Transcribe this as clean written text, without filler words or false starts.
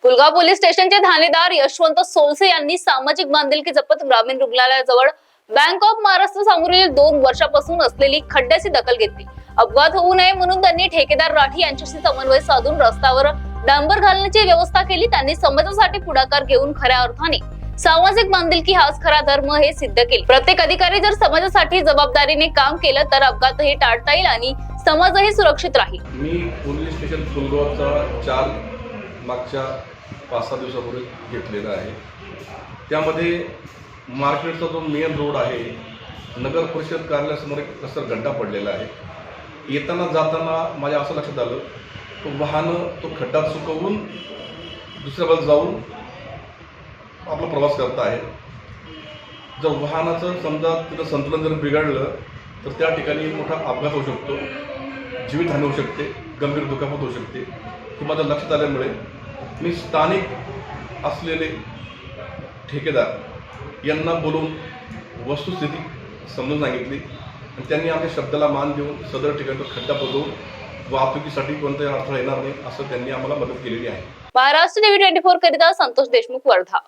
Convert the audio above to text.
Pulgaon police स्टेशनचे ठाणेदार यशवंत सोलसे यांनी सामाजिक बांधिलकी जपत ग्रामीण रुग्णालयाजवळ बँक ऑफ महाराष्ट्र समोरील 2 वर्षापासून असलेली खड्ड्याची दखल घेतली। अपघात होऊ नये म्हणून त्यांनी ठेकेदार राठी यांच्याशी समन्वय साधून रस्त्यावर डांबर घालण्याची व्यवस्था केली। त्यांनी समाजासाठी पुढाकार घेऊन खऱ्या अर्थाने सामाजिक बांधिलकी हाच खरा धर्म हे सिद्ध केले। प्रत्येक अधिकारी जर समाजासाठी जबाबदारीने काम केलं तर अपघातही टाळता येईल आणि समाजही सुरक्षित राहील। मी पोलीस स्टेशन पुलगावचा मागच्या 5-6 दिवसापूर्वी घेतलेला आहे। त्यामध्ये मार्केटचा जो मेन रोड आहे, नगर परिषद कार्यालयासमोर एक रस्ता गड्डा पडलेला आहे। येताना जाताना माझ्या असं लक्षात आलं तो वाहन तो खड्डा चुकवून दुसऱ्या बाजूला जाऊन आपला प्रवास करत आहे। जर वाहनाचं समजा तिथं संतुलन जर बिघडलं तर त्या ठिकाणी मोठा अपघात होऊ शकतो, जीवितहानी होऊ शकते, गंभीर दुखापत होऊ शकते। हे माझ्या लक्षात आल्यामुळे मी स्थानिक असलेले ठेकेदार यांना बोलवून वस्तुस्थिती समजून सांगितली आणि त्यांनी आमच्या शब्दाला मान देऊन सदर ठिकाणी खड्डा बुजवून वाहतुकीसाठी कोणताही अडथळा येणार नाही असं त्यांनी आम्हाला मदत केलेली आहे। महाराष्ट्र टीव्ही 24 करिता संतोष देशमुख, वर्धा।